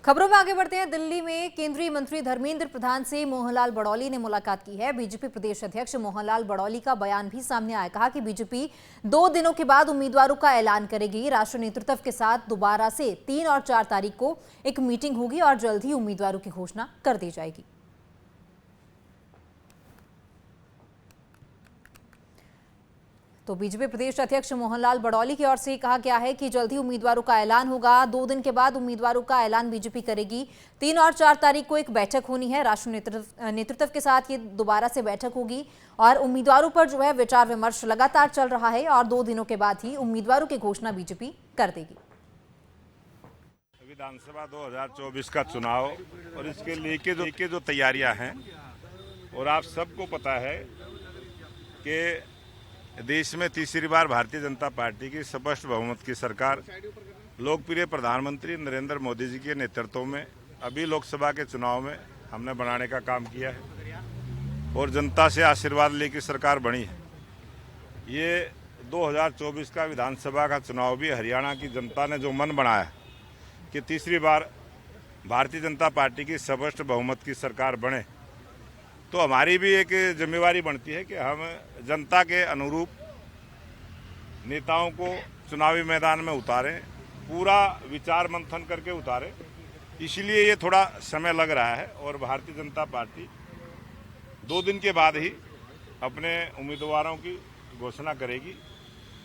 खबरों में आगे बढ़ते हैं। दिल्ली में केंद्रीय मंत्री धर्मेंद्र प्रधान से मोहनलाल बड़ौली ने मुलाकात की है। बीजेपी प्रदेश अध्यक्ष मोहनलाल बड़ौली का बयान भी सामने आया। कहा कि बीजेपी 2 दिनों के बाद उम्मीदवारों का ऐलान करेगी। राष्ट्रीय नेतृत्व के साथ दोबारा से 3 और 4 तारीख को एक मीटिंग होगी और जल्द ही उम्मीदवारों की घोषणा कर दी जाएगी। तो बीजेपी प्रदेश अध्यक्ष मोहनलाल बड़ौली की ओर से कहा गया है कि जल्द ही उम्मीदवारों का ऐलान होगा। 2 दिन के बाद उम्मीदवारों का ऐलान बीजेपी करेगी। 3 और 4 तारीख को एक बैठक होनी है। राष्ट्रीय नेतृत्व के साथ ये दोबारा से बैठक होगी और उम्मीदवारों पर जो है विचार विमर्श लगातार चल रहा है और 2 दिनों के बाद ही उम्मीदवारों की घोषणा बीजेपी कर देगी। विधानसभा 2024 का चुनाव और इसके लेके जो तैयारियां हैं, और आप सबको पता है कि देश में तीसरी बार भारतीय जनता पार्टी की स्पष्ट बहुमत की सरकार लोकप्रिय प्रधानमंत्री नरेंद्र मोदी जी के नेतृत्व में अभी लोकसभा के चुनाव में हमने बनाने का काम किया है और जनता से आशीर्वाद लेकर सरकार बनी है। ये 2024 का विधानसभा का चुनाव भी हरियाणा की जनता ने जो मन बनाया कि तीसरी बार भारतीय जनता पार्टी की स्पष्ट बहुमत की सरकार बने, तो हमारी भी एक जिम्मेवारी बनती है कि हम जनता के अनुरूप नेताओं को चुनावी मैदान में उतारें, पूरा विचार मंथन करके उतारें। इसलिए ये थोड़ा समय लग रहा है और भारतीय जनता पार्टी 2 दिन के बाद ही अपने उम्मीदवारों की घोषणा करेगी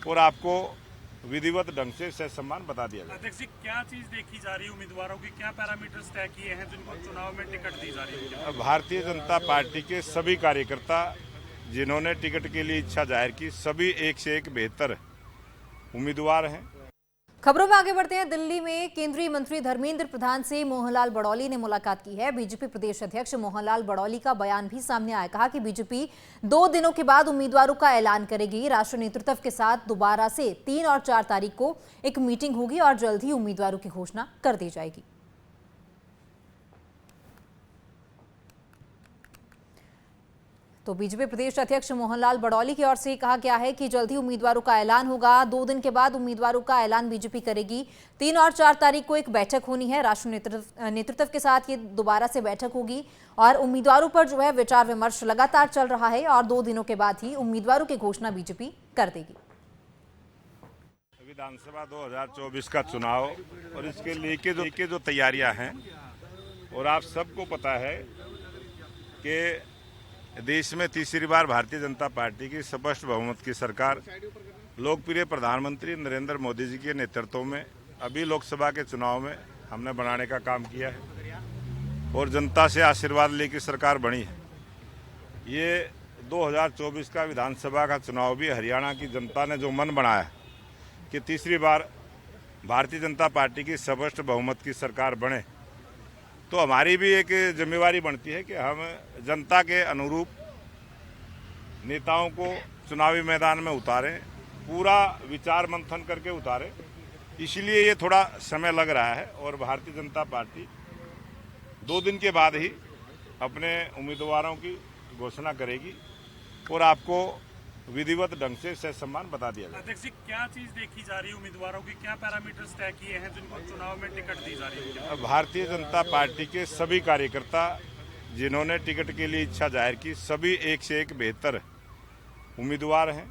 और आपको विधिवत ढंग से सम्मान बता दिया जाएगा। अध्यक्ष जी, क्या चीज देखी जा रही है? उम्मीदवारों की क्या पैरामीटर्स तय किए हैं जिनको चुनाव में टिकट दी जा रही है? भारतीय जनता पार्टी के सभी कार्यकर्ता जिन्होंने टिकट के लिए इच्छा जाहिर की, सभी एक से एक बेहतर उम्मीदवार हैं। खबरों में आगे बढ़ते हैं। दिल्ली में केंद्रीय मंत्री धर्मेंद्र प्रधान से मोहनलाल बड़ौली ने मुलाकात की है। बीजेपी प्रदेश अध्यक्ष मोहनलाल बड़ौली का बयान भी सामने आया। कहा कि बीजेपी 2 दिनों के बाद उम्मीदवारों का ऐलान करेगी। राष्ट्रीय नेतृत्व के साथ दोबारा से 3 और 4 तारीख को एक मीटिंग होगी और जल्द ही उम्मीदवारों की घोषणा कर दी जाएगी। तो बीजेपी प्रदेश अध्यक्ष मोहनलाल बड़ौली की ओर से कहा गया है कि जल्द ही उम्मीदवारों का ऐलान होगा। 2 दिन के बाद उम्मीदवारों का ऐलान बीजेपी करेगी। 3 और 4 तारीख को एक बैठक होनी है। राष्ट्रीय नेतृत्व के साथ ये दोबारा से बैठक होगी और उम्मीदवारों पर जो है विचार विमर्श लगातार चल रहा है और 2 दिनों के बाद ही उम्मीदवारों की घोषणा बीजेपी कर देगी। विधानसभा 2024 का चुनाव और इसके लेके जो तैयारियां हैं, और आप सबको पता है कि देश में तीसरी बार भारतीय जनता पार्टी की स्पष्ट बहुमत की सरकार लोकप्रिय प्रधानमंत्री नरेंद्र मोदी जी के नेतृत्व में अभी लोकसभा के चुनाव में हमने बनाने का काम किया है और जनता से आशीर्वाद लेकर सरकार बनी है। ये 2024 का विधानसभा का चुनाव भी हरियाणा की जनता ने जो मन बनाया कि तीसरी बार भारतीय जनता पार्टी की स्पष्ट बहुमत की सरकार बने, तो हमारी भी एक जिम्मेवारी बनती है कि हम जनता के अनुरूप नेताओं को चुनावी मैदान में उतारें, पूरा विचार मंथन करके उतारें। इसलिए ये थोड़ा समय लग रहा है और भारतीय जनता पार्टी 2 दिन के बाद ही अपने उम्मीदवारों की घोषणा करेगी और आपको विधिवत ढंग से सम्मान बता दिया जाएगा। अध्यक्ष जी, क्या चीज देखी जा रही है? उम्मीदवारों की क्या पैरामीटर्स तय किए हैं जिनको चुनाव में टिकट दी जा रही है? भारतीय जनता पार्टी के सभी कार्यकर्ता जिन्होंने टिकट के लिए इच्छा जाहिर की, सभी एक से एक बेहतर उम्मीदवार हैं